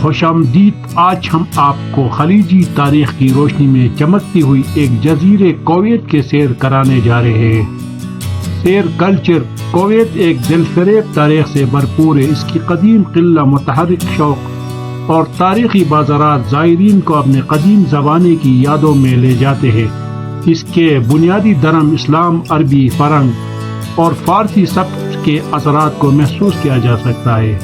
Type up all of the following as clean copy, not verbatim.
خوش آمدید۔ آج ہم آپ کو خلیجی تاریخ کی روشنی میں چمکتی ہوئی ایک جزیرے کویت کے سیر کرانے جا رہے ہیں۔ سیر کلچر۔ کویت ایک دلفریب تاریخ سے بھرپور ہے۔ اس کی قدیم قلعہ، متحرک شوق اور تاریخی بازارات زائرین کو اپنے قدیم زمانے کی یادوں میں لے جاتے ہیں۔ اس کے بنیادی دھرم اسلام، عربی، فرنگ اور فارسی سبق کے اثرات کو محسوس کیا جا سکتا ہے۔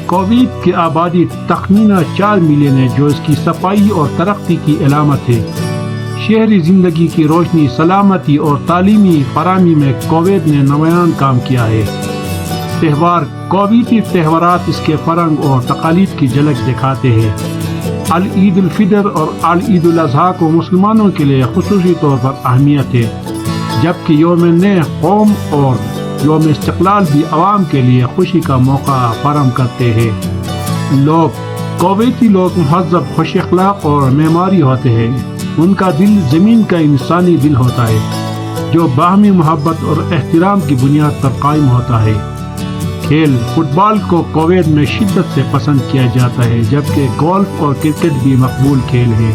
کویت کی آبادی تخمینہ 4 ملین ہے، جو اس کی صفائی اور ترقی کی علامت ہے۔ شہری زندگی کی روشنی، سلامتی اور تعلیمی فراہمی میں کویت نے نمایاں کام کیا ہے۔ تہوار۔ کویتی تہوارات اس کے فرہنگ اور تقالید کی جھلک دکھاتے ہیں۔ عید الفطر اور عید الاضحیٰ کو مسلمانوں کے لیے خصوصی طور پر اہمیت ہے، جبکہ یوم نئے قوم اور یوم استقلال بھی عوام کے لیے خوشی کا موقع فراہم کرتے ہیں۔ لوگ۔ کویتی لوگ مہذب، خوش اخلاق اور معماری ہوتے ہیں۔ ان کا دل زمین کا انسانی دل ہوتا ہے، جو باہمی محبت اور احترام کی بنیاد پر قائم ہوتا ہے۔ کھیل۔ فٹ بال کو کویت میں شدت سے پسند کیا جاتا ہے، جبکہ گولف اور کرکٹ بھی مقبول کھیل ہے۔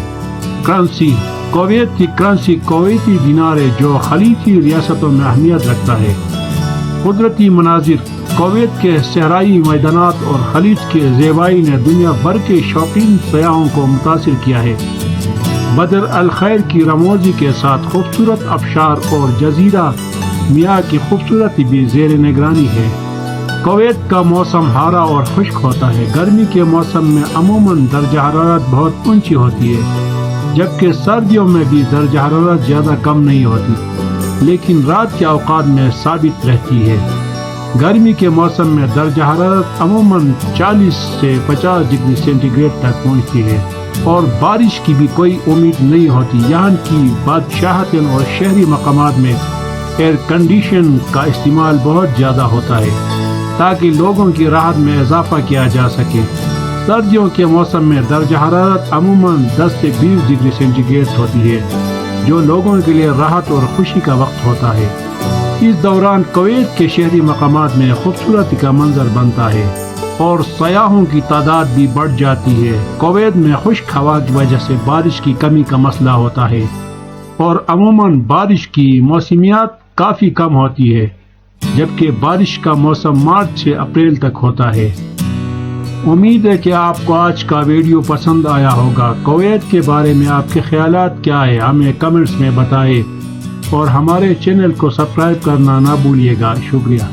کرنسی۔ کویت کی کرنسی کویتی دینار ہے، جو خلیجی ریاستوں میں اہمیت رکھتا ہے۔ قدرتی مناظر۔ کویت کے صحرائی میدانات اور خلیج کے زیبائی نے دنیا بھر کے شوقین سیاحوں کو متاثر کیا ہے۔ بدر الخیر کی رموزی کے ساتھ خوبصورت آبشار اور جزیرہ میاں کی خوبصورتی بھی زیر نگرانی ہے۔ کویت کا موسم ہارا اور خشک ہوتا ہے۔ گرمی کے موسم میں عموماً درجہ حرارت بہت اونچی ہوتی ہے، جبکہ سردیوں میں بھی درجہ حرارت زیادہ کم نہیں ہوتی، لیکن رات کے اوقات میں ثابت رہتی ہے۔ گرمی کے موسم میں درجہ حرارت عموماً 40 سے 50 ڈگری سینٹی گریڈ تک پہنچتی ہے، اور بارش کی بھی کوئی امید نہیں ہوتی۔ یہاں کی بادشاہتیں اور شہری مقامات میں ایئر کنڈیشن کا استعمال بہت زیادہ ہوتا ہے، تاکہ لوگوں کی راحت میں اضافہ کیا جا سکے۔ سردیوں کے موسم میں درجہ حرارت عموماً 10 سے 20 ڈگری سینٹی گریڈ ہوتی ہے، جو لوگوں کے لیے راحت اور خوشی کا وقت ہوتا ہے۔ اس دوران کویت کے شہری مقامات میں خوبصورتی کا منظر بنتا ہے، اور سیاحوں کی تعداد بھی بڑھ جاتی ہے۔ کویت میں خشک ہوا کی وجہ سے بارش کی کمی کا مسئلہ ہوتا ہے، اور عموماً بارش کی موسمیات کافی کم ہوتی ہے، جبکہ بارش کا موسم مارچ سے اپریل تک ہوتا ہے۔ امید ہے کہ آپ کو آج کا ویڈیو پسند آیا ہوگا۔ کویت کے بارے میں آپ کے خیالات کیا ہیں، ہمیں کمنٹس میں بتائیں، اور ہمارے چینل کو سبسکرائب کرنا نہ بھولیے گا۔ شکریہ۔